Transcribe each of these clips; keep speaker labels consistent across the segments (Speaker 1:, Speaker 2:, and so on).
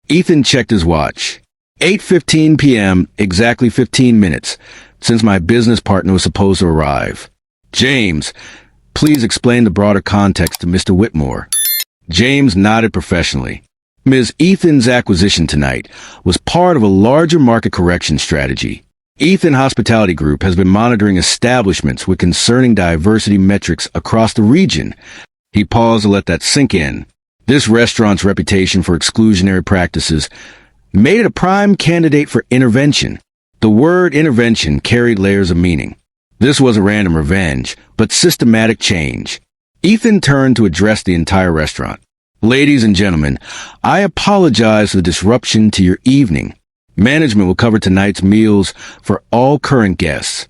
Speaker 1: Ethan checked his watch. 8:15 p.m., exactly 15 minutes, since my business partner was supposed to arrive. James, please explain the broader context to Mr. Whitmore. James nodded professionally. Ms. Ethan's acquisition tonight was part of a larger market correction strategy. Ethan Hospitality Group has been monitoring establishments with concerning diversity metrics across the region. He paused to let that sink in. This restaurant's reputation for exclusionary practices made it a prime candidate for intervention. The word intervention carried layers of meaning. This wasn't random revenge, but systematic change. Ethan turned to address the entire restaurant. Ladies and gentlemen, I apologize for the disruption to your evening. Management will cover tonight's meals for all current guests.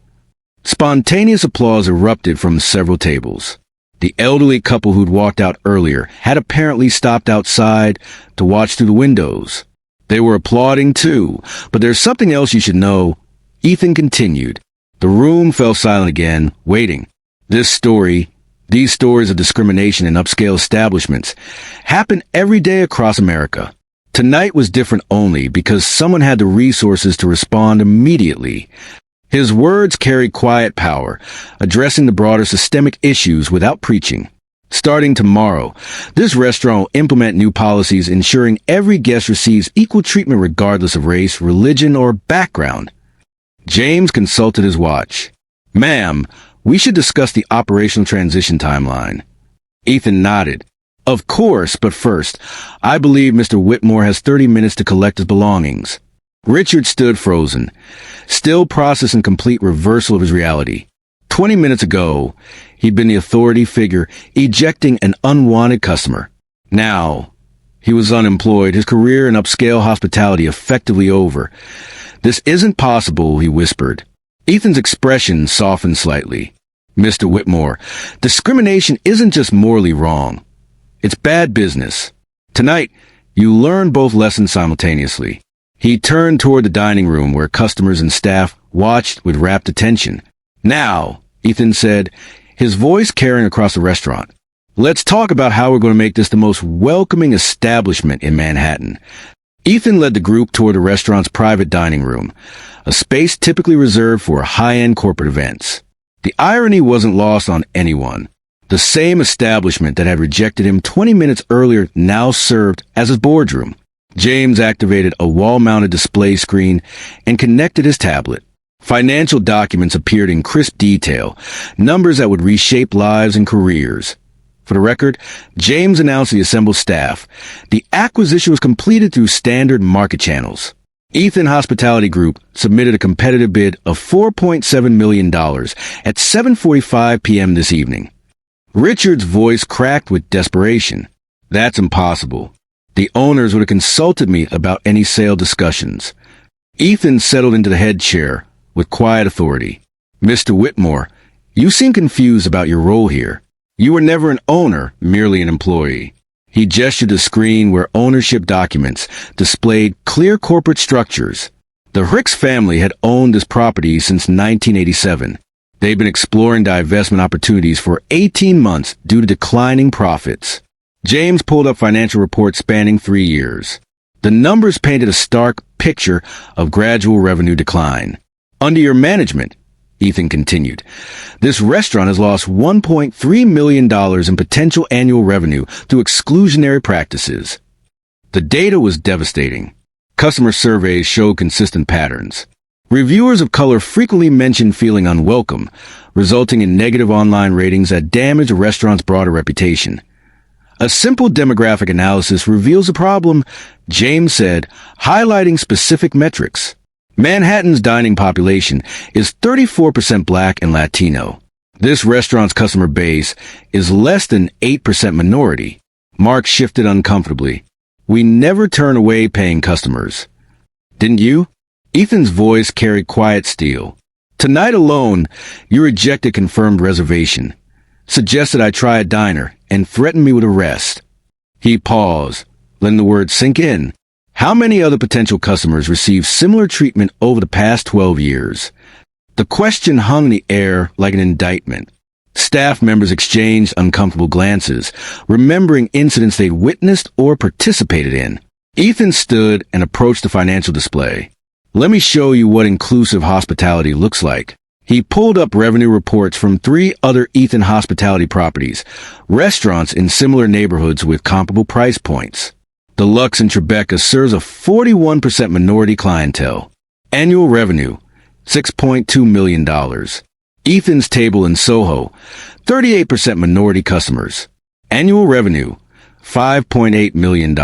Speaker 1: Spontaneous applause erupted from several tables. The elderly couple who'd walked out earlier had apparently stopped outside to watch through the windows. They were applauding too, but there's something else you should know. Ethan continued. The room fell silent again, waiting. These stories of discrimination in upscale establishments happen every day across America. Tonight was different only because someone had the resources to respond immediately. His words carried quiet power, addressing the broader systemic issues without preaching. Starting tomorrow, this restaurant will implement new policies ensuring every guest receives equal treatment regardless of race, religion, or background. James consulted his watch. Ma'am, we should discuss the operational transition timeline. Ethan nodded. Of course, but first, I believe Mr. Whitmore has 30 minutes to collect his belongings. Richard stood frozen, still processing complete reversal of his reality. 20 minutes ago, he'd been the authority figure, ejecting an unwanted customer. Now, he was unemployed, his career in upscale hospitality effectively over. This isn't possible, he whispered. Ethan's expression softened slightly. Mr. Whitmore, discrimination isn't just morally wrong. It's bad business. Tonight, you learn both lessons simultaneously. He turned toward the dining room where customers and staff watched with rapt attention. Now, Ethan said, his voice carrying across the restaurant. Let's talk about how we're going to make this the most welcoming establishment in Manhattan. Ethan led the group toward the restaurant's private dining room, a space typically reserved for high-end corporate events. The irony wasn't lost on anyone. The same establishment that had rejected him 20 minutes earlier now served as his boardroom. James activated a wall-mounted display screen and connected his tablet. Financial documents appeared in crisp detail, numbers that would reshape lives and careers. For the record, James announced the assembled staff. The acquisition was completed through standard market channels. Ethan Hospitality Group submitted a competitive bid of $4.7 million at 7:45 p.m. this evening. Richard's voice cracked with desperation. That's impossible. The owners would have consulted me about any sale discussions. Ethan settled into the head chair with quiet authority. Mr. Whitmore, you seem confused about your role here. You were never an owner, merely an employee. He gestured to the screen where ownership documents displayed clear corporate structures. The Hicks family had owned this property since 1987. They've been exploring divestment opportunities for 18 months due to declining profits. James pulled up financial reports spanning 3 years. The numbers painted a stark picture of gradual revenue decline. Under your management, Ethan continued, this restaurant has lost $1.3 million in potential annual revenue through exclusionary practices. The data was devastating. Customer surveys showed consistent patterns. Reviewers of color frequently mentioned feeling unwelcome, resulting in negative online ratings that damage a restaurant's broader reputation. A simple demographic analysis reveals the problem, James said, highlighting specific metrics. Manhattan's dining population is 34% Black and Latino. This restaurant's customer base is less than 8% minority. Mark shifted uncomfortably. We never turn away paying customers. Didn't you? Ethan's voice carried quiet steel. Tonight alone, you rejected confirmed reservation, suggested I try a diner, and threatened me with arrest. He paused, letting the words sink in. How many other potential customers received similar treatment over the past 12 years? The question hung in the air like an indictment. Staff members exchanged uncomfortable glances, remembering incidents they'd witnessed or participated in. Ethan stood and approached the financial display. Let me show you what inclusive hospitality looks like. He pulled up revenue reports from 3 other Ethan hospitality properties, restaurants in similar neighborhoods with comparable price points. The Lux in Tribeca serves a 41% minority clientele. Annual revenue, $6.2 million. Ethan's Table in Soho, 38% minority customers. Annual revenue, $5.8 million.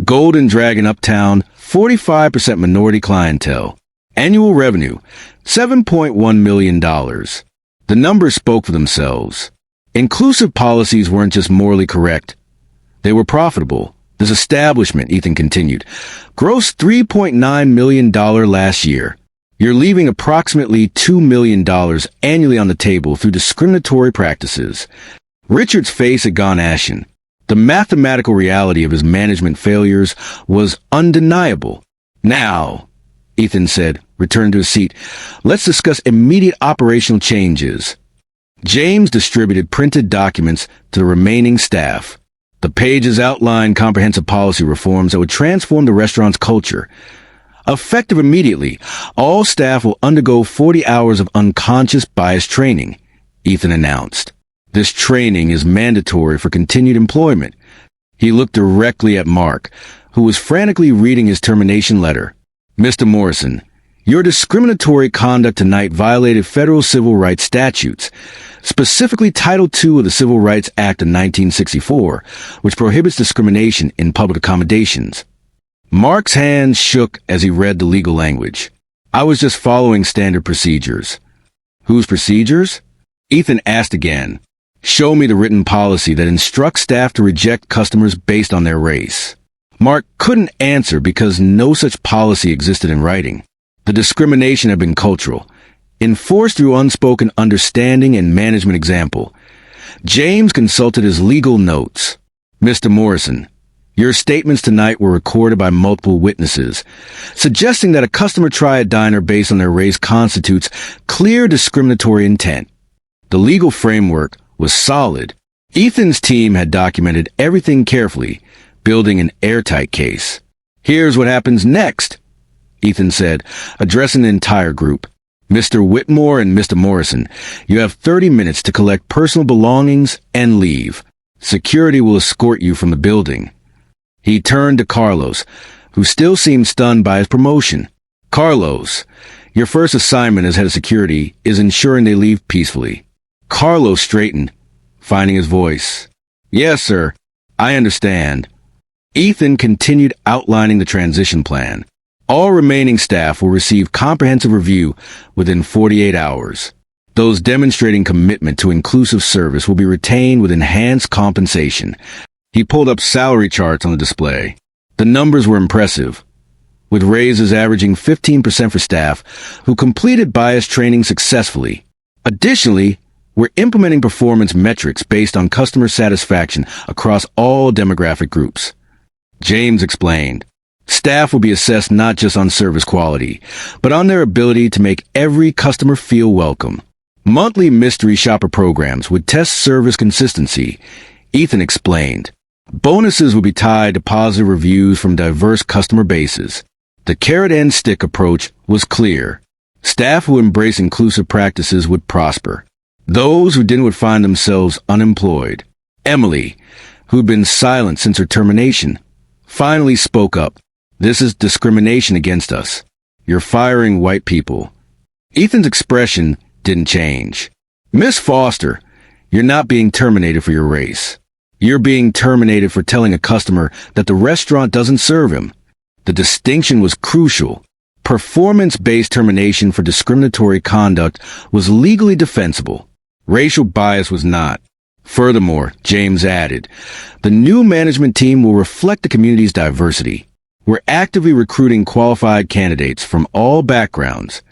Speaker 1: Golden Dragon Uptown, 45% minority clientele. Annual revenue, $7.1 million. The numbers spoke for themselves. Inclusive policies weren't just morally correct. They were profitable. This establishment, Ethan continued, grossed $3.9 million last year. You're leaving approximately $2 million annually on the table through discriminatory practices. Richard's face had gone ashen. The mathematical reality of his management failures was undeniable. Now, Ethan said, returning to his seat, let's discuss immediate operational changes. James distributed printed documents to the remaining staff. The pages outlined comprehensive policy reforms that would transform the restaurant's culture. Effective immediately, all staff will undergo 40 hours of unconscious bias training, Ethan announced. This training is mandatory for continued employment. He looked directly at Mark, who was frantically reading his termination letter. Mr. Morrison, your discriminatory conduct tonight violated federal civil rights statutes, specifically Title II of the Civil Rights Act of 1964, which prohibits discrimination in public accommodations. Mark's hands shook as he read the legal language. I was just following standard procedures. Whose procedures? Ethan asked again. Show me the written policy that instructs staff to reject customers based on their race. Mark couldn't answer because no such policy existed in writing. The discrimination had been cultural, enforced through unspoken understanding and management example. James consulted his legal notes. Mr. Morrison, your statements tonight were recorded by multiple witnesses, suggesting that a customer try a diner based on their race constitutes clear discriminatory intent. The legal framework was solid. Ethan's team had documented everything carefully, building an airtight case. Here's what happens next, Ethan said, addressing the entire group. Mr. Whitmore and Mr. Morrison, you have 30 minutes to collect personal belongings and leave. Security will escort you from the building. He turned to Carlos, who still seemed stunned by his promotion. Carlos, your first assignment as head of security is ensuring they leave peacefully. Carlos straightened, finding his voice. Yes, sir. I understand. Ethan continued outlining the transition plan. All remaining staff will receive comprehensive review within 48 hours. Those demonstrating commitment to inclusive service will be retained with enhanced compensation. He pulled up salary charts on the display. The numbers were impressive, with raises averaging 15% for staff who completed bias training successfully. Additionally, we're implementing performance metrics based on customer satisfaction across all demographic groups. James explained, staff will be assessed not just on service quality, but on their ability to make every customer feel welcome. Monthly mystery shopper programs would test service consistency, Ethan explained. Bonuses would be tied to positive reviews from diverse customer bases. The carrot-and-stick approach was clear. Staff who embrace inclusive practices would prosper. Those who didn't would find themselves unemployed. Emily, who'd been silent since her termination, finally spoke up. This is discrimination against us. You're firing white people. Ethan's expression didn't change. Miss Foster, you're not being terminated for your race. You're being terminated for telling a customer that the restaurant doesn't serve him. The distinction was crucial. Performance-based termination for discriminatory conduct was legally defensible. Racial bias was not. Furthermore, James added, the new management team will reflect the community's diversity. We're actively recruiting qualified candidates from all backgrounds.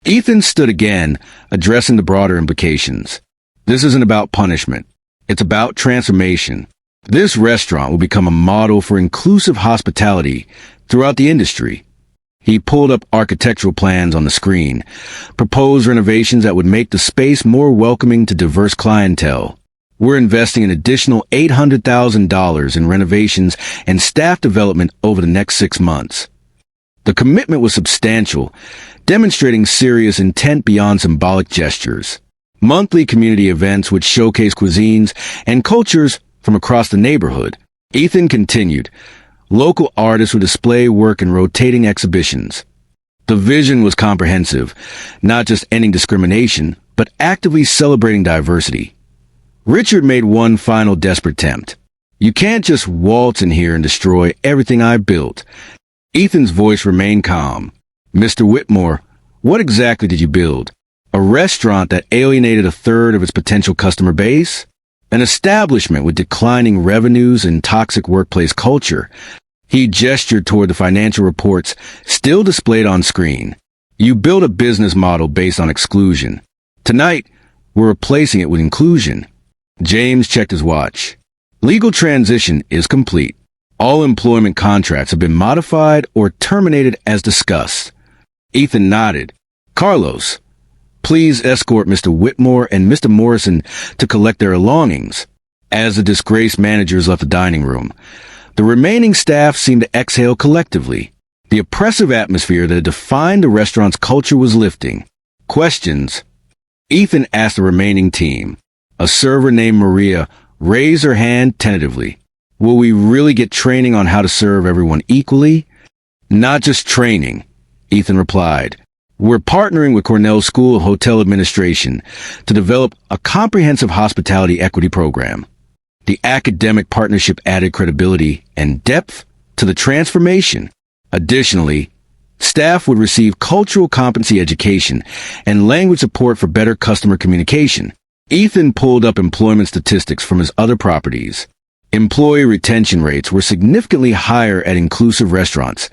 Speaker 1: Ethan stood again, addressing the broader implications. This isn't about punishment. It's about transformation. This restaurant will become a model for inclusive hospitality throughout the industry. He pulled up architectural plans on the screen, proposed renovations that would make the space more welcoming to diverse clientele. We're investing an additional $800,000 in renovations and staff development over the next 6 months. The commitment was substantial, demonstrating serious intent beyond symbolic gestures. Monthly community events would showcase cuisines and cultures from across the neighborhood. Ethan continued. Local artists would display work in rotating exhibitions. The vision was comprehensive, not just ending discrimination, but actively celebrating diversity. Richard made one final desperate attempt. You can't just waltz in here and destroy everything I built. Ethan's voice remained calm. Mr. Whitmore, what exactly did you build? A restaurant that alienated a third of its potential customer base? An establishment with declining revenues and toxic workplace culture? He gestured toward the financial reports still displayed on screen. You built a business model based on exclusion. Tonight, we're replacing it with inclusion. James checked his watch. Legal transition is complete. All employment contracts have been modified or terminated as discussed. Ethan nodded. Carlos, please escort Mr. Whitmore and Mr. Morrison to collect their belongings. As the disgraced managers left the dining room, the remaining staff seemed to exhale collectively. The oppressive atmosphere that defined the restaurant's culture was lifting. Questions? Ethan asked the remaining team. A server named Maria raised her hand tentatively. Will we really get training on how to serve everyone equally? Not just training, Ethan replied. We're partnering with Cornell School of Hotel Administration to develop a comprehensive hospitality equity program. The academic partnership added credibility and depth to the transformation. Additionally, staff would receive cultural competency education and language support for better customer communication. Ethan pulled up employment statistics from his other properties. Employee retention rates were significantly higher at inclusive restaurants,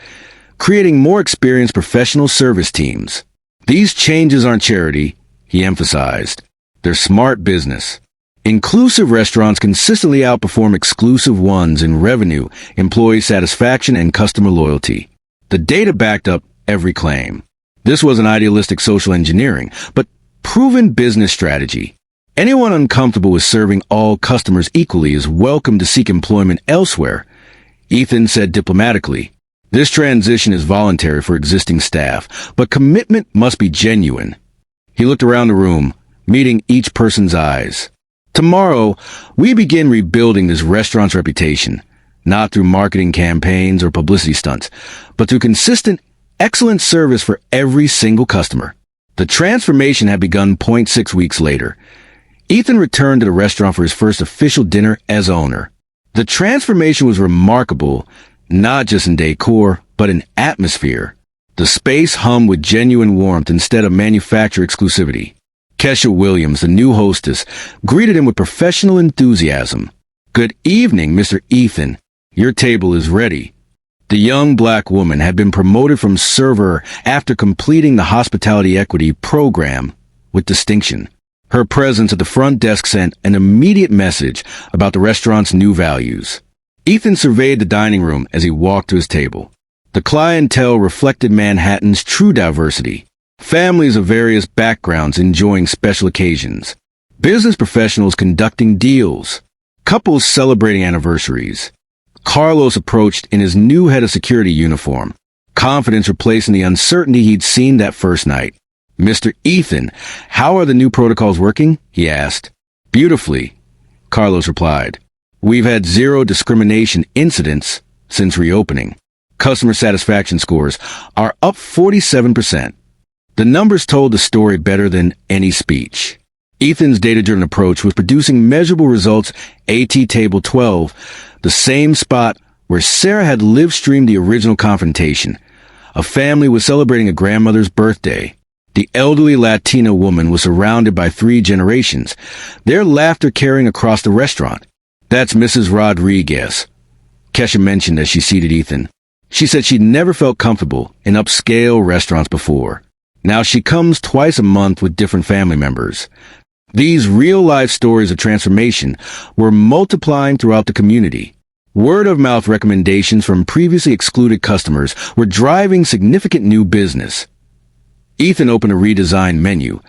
Speaker 1: creating more experienced professional service teams. These changes aren't charity, he emphasized. They're smart business. Inclusive restaurants consistently outperform exclusive ones in revenue, employee satisfaction, and customer loyalty. The data backed up every claim. This wasn't idealistic social engineering, but proven business strategy. Anyone uncomfortable with serving all customers equally is welcome to seek employment elsewhere, Ethan said diplomatically. This transition is voluntary for existing staff, but commitment must be genuine. He looked around the room, meeting each person's eyes. Tomorrow, we begin rebuilding this restaurant's reputation, not through marketing campaigns or publicity stunts, but through consistent, excellent service for every single customer. The transformation had begun 0.6 weeks later. Ethan returned to the restaurant for his first official dinner as owner. The transformation was remarkable, not just in decor, but in atmosphere. The space hummed with genuine warmth instead of manufactured exclusivity. Kesha Williams, the new hostess, greeted him with professional enthusiasm. Good evening, Mr. Ethan. Your table is ready. The young black woman had been promoted from server after completing the hospitality equity program with distinction. Her presence at the front desk sent an immediate message about the restaurant's new values. Ethan surveyed the dining room as he walked to his table. The clientele reflected Manhattan's true diversity. Families of various backgrounds enjoying special occasions. Business professionals conducting deals. Couples celebrating anniversaries. Carlos approached in his new head of security uniform, confidence replacing the uncertainty he'd seen that first night. Mr. Ethan, how are the new protocols working? He asked. Beautifully, Carlos replied. We've had 0 discrimination incidents since reopening. Customer satisfaction scores are up 47%. The numbers told the story better than any speech. Ethan's data-driven approach was producing measurable results. AT Table 12, the same spot where Sarah had live-streamed the original confrontation. A family was celebrating a grandmother's birthday. The elderly Latina woman was surrounded by 3 generations, their laughter carrying across the restaurant. That's Mrs. Rodriguez, Kesha mentioned as she seated Ethan. She said she'd never felt comfortable in upscale restaurants before. Now she comes twice a month with different family members. These real-life stories of transformation were multiplying throughout the community. Word-of-mouth recommendations from previously excluded customers were driving significant new business. Ethan opened a redesigned menu,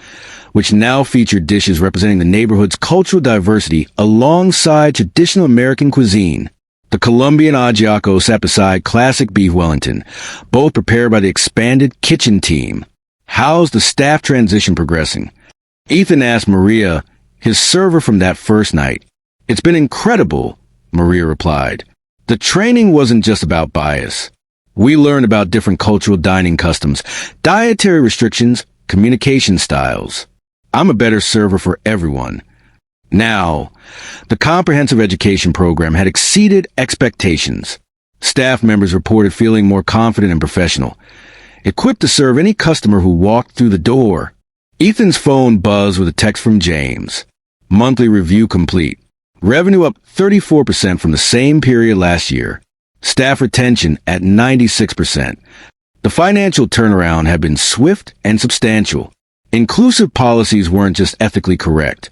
Speaker 1: which now featured dishes representing the neighborhood's cultural diversity alongside traditional American cuisine. The Colombian ajiaco sat beside classic beef Wellington, both prepared by the expanded kitchen team. How's the staff transition progressing? Ethan asked Maria, his server from that first night. It's been incredible, Maria replied. The training wasn't just about bias. We learned about different cultural dining customs, dietary restrictions, communication styles. I'm a better server for everyone. Now, the comprehensive education program had exceeded expectations. Staff members reported feeling more confident and professional, equipped to serve any customer who walked through the door. Ethan's phone buzzed with a text from James. Monthly review complete. Revenue up 34% from the same period last year. Staff retention at 96%. The financial turnaround had been swift and substantial. Inclusive policies weren't just ethically correct.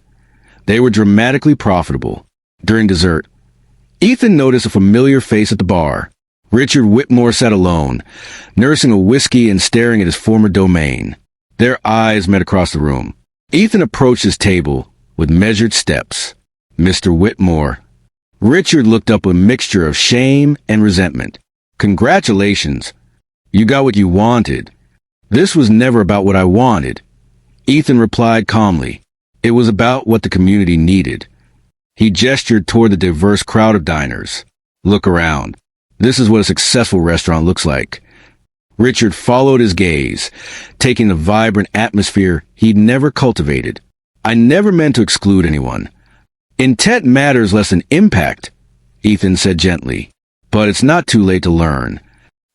Speaker 1: They were dramatically profitable. During dessert, Ethan noticed a familiar face at the bar. Richard Whitmore sat alone, nursing a whiskey and staring at his former domain. Their eyes met across the room. Ethan approached his table with measured steps. Mr. Whitmore. Richard looked up with a mixture of shame and resentment. Congratulations. You got what you wanted. This was never about what I wanted. Ethan replied calmly. It was about what the community needed. He gestured toward the diverse crowd of diners. Look around. This is what a successful restaurant looks like. Richard followed his gaze, taking the vibrant atmosphere he'd never cultivated. I never meant to exclude anyone. Intent matters less than impact, Ethan said gently. But it's not too late to learn.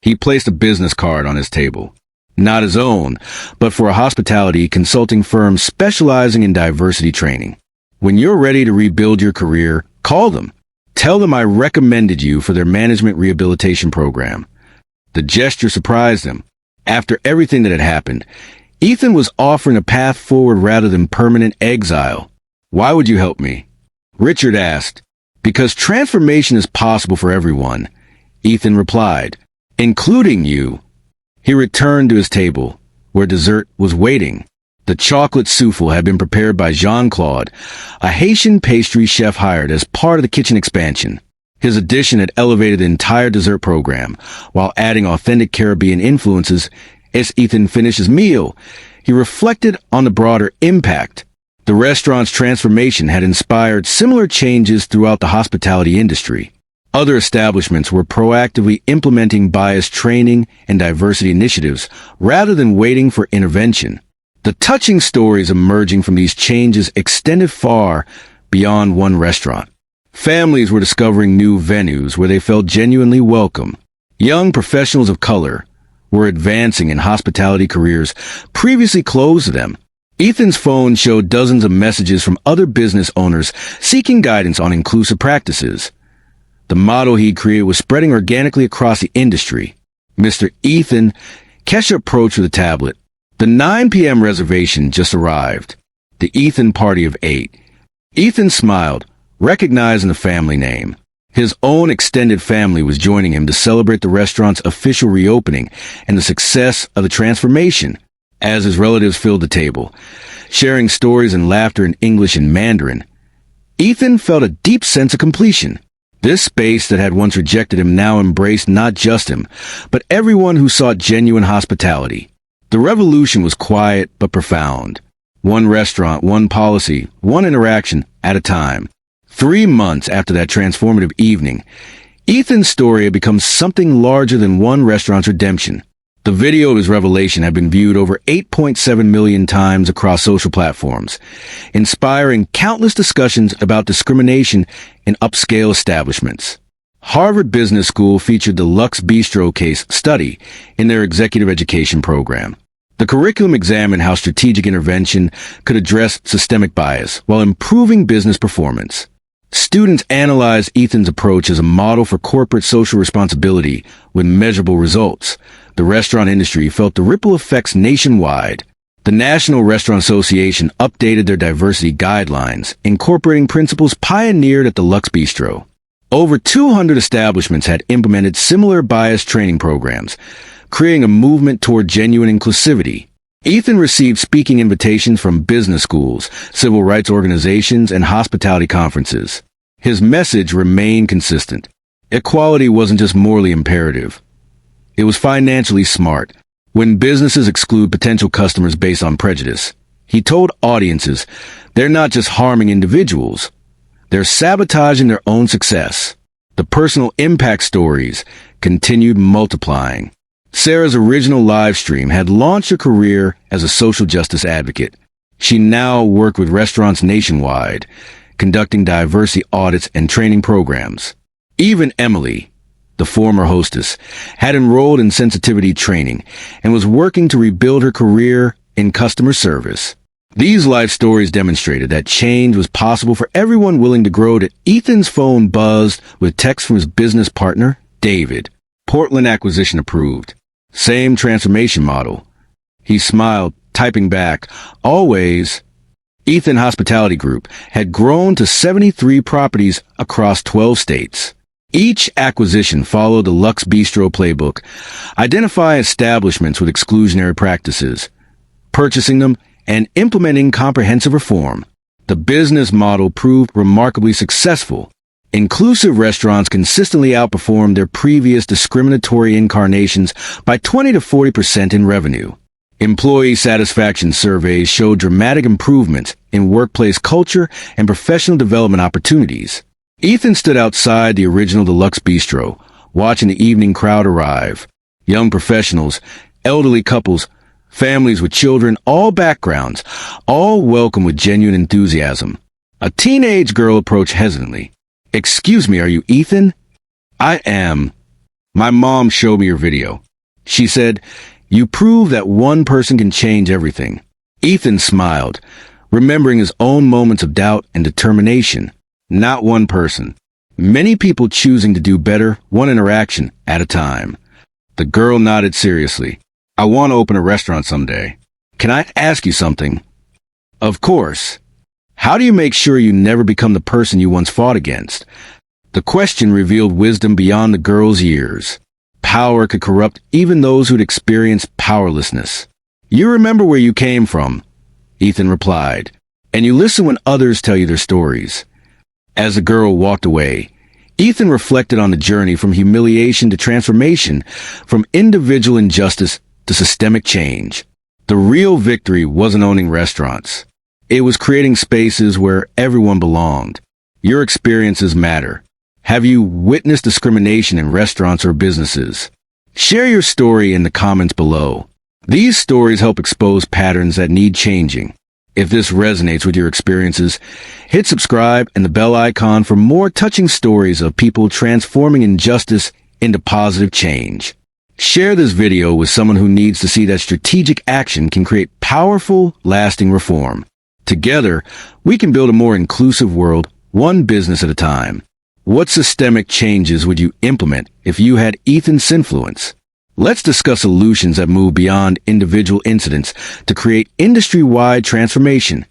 Speaker 1: He placed a business card on his table. Not his own, but for a hospitality consulting firm specializing in diversity training. When you're ready to rebuild your career, call them. Tell them I recommended you for their management rehabilitation program. The gesture surprised him. After everything that had happened, Ethan was offering a path forward rather than permanent exile. Why would you help me? Richard asked. Because transformation is possible for everyone, Ethan replied, including you. He returned to his table, where dessert was waiting. The chocolate souffle had been prepared by Jean-Claude, a Haitian pastry chef hired as part of the kitchen expansion. His addition had elevated the entire dessert program, while adding authentic Caribbean influences. As Ethan finished his meal, he reflected on the broader impact. The restaurant's transformation had inspired similar changes throughout the hospitality industry. Other establishments were proactively implementing bias training and diversity initiatives rather than waiting for intervention. The touching stories emerging from these changes extended far beyond one restaurant. Families were discovering new venues where they felt genuinely welcome. Young professionals of color were advancing in hospitality careers previously closed to them. Ethan's phone showed dozens of messages from other business owners seeking guidance on inclusive practices. The model he'd created was spreading organically across the industry. Mr. Ethan, Kesha approached with a tablet. The 9 p.m. reservation just arrived. The Ethan party of 8. Ethan smiled, recognizing the family name. His own extended family was joining him to celebrate the restaurant's official reopening and the success of the transformation. As his relatives filled the table, sharing stories and laughter in English and Mandarin, Ethan felt a deep sense of completion. This space that had once rejected him now embraced not just him, but everyone who sought genuine hospitality. The revolution was quiet but profound. One restaurant, one policy, one interaction at a time. 3 months after that transformative evening, Ethan's story had become something larger than one restaurant's redemption. The video of his revelation had been viewed over 8.7 million times across social platforms, inspiring countless discussions about discrimination in upscale establishments. Harvard Business School featured the Lux Bistro case study in their executive education program. The curriculum examined how strategic intervention could address systemic bias while improving business performance. Students analyzed Ethan's approach as a model for corporate social responsibility with measurable results. The restaurant industry felt the ripple effects nationwide. The National Restaurant Association updated their diversity guidelines, incorporating principles pioneered at the Lux Bistro. Over 200 establishments had implemented similar bias training programs, creating a movement toward genuine inclusivity. Ethan received speaking invitations from business schools, civil rights organizations, and hospitality conferences. His message remained consistent. Equality wasn't just morally imperative. It was financially smart. When businesses exclude potential customers based on prejudice, he told audiences they're not just harming individuals, they're sabotaging their own success. The personal impact stories continued multiplying. Sarah's original live stream had launched her career as a social justice advocate. She now worked with restaurants nationwide, conducting diversity audits and training programs. Even Emily, the former hostess, had enrolled in sensitivity training and was working to rebuild her career in customer service. These life stories demonstrated that change was possible for everyone willing to grow. Ethan's phone buzzed with text from his business partner, David. Portland acquisition approved. Same transformation model. He smiled, typing back, always. Ethan Hospitality Group had grown to 73 properties across 12 states. Each acquisition followed the Lux Bistro playbook. Identify establishments with exclusionary practices, purchasing them, and implementing comprehensive reform. The business model proved remarkably successful. Inclusive restaurants consistently outperformed their previous discriminatory incarnations by 20 to 40% in revenue. Employee satisfaction surveys showed dramatic improvements in workplace culture and professional development opportunities. Ethan stood outside the original Deluxe Bistro, watching the evening crowd arrive. Young professionals, elderly couples, families with children, all backgrounds, all welcome with genuine enthusiasm. A teenage girl approached hesitantly. "Excuse me, are you Ethan?" "I am. My mom showed me your video. She said, you prove that one person can change everything." Ethan smiled, remembering his own moments of doubt and determination. Not one person. Many people choosing to do better, one interaction at a time. The girl nodded seriously. "I want to open a restaurant someday. Can I ask you something?" "Of course. How do you make sure you never become the person you once fought against?" The question revealed wisdom beyond the girl's years. Power could corrupt even those who'd experienced powerlessness. "You remember where you came from," Ethan replied, "and you listen when others tell you their stories." As the girl walked away, Ethan reflected on the journey from humiliation to transformation, from individual injustice to systemic change. The real victory wasn't owning restaurants. It was creating spaces where everyone belonged. Your experiences matter. Have you witnessed discrimination in restaurants or businesses? Share your story in the comments below. These stories help expose patterns that need changing. If this resonates with your experiences, hit subscribe and the bell icon for more touching stories of people transforming injustice into positive change. Share this video with someone who needs to see that strategic action can create powerful, lasting reform. Together, we can build a more inclusive world, one business at a time. What systemic changes would you implement if you had Ethan's influence? Let's discuss solutions that move beyond individual incidents to create industry-wide transformation.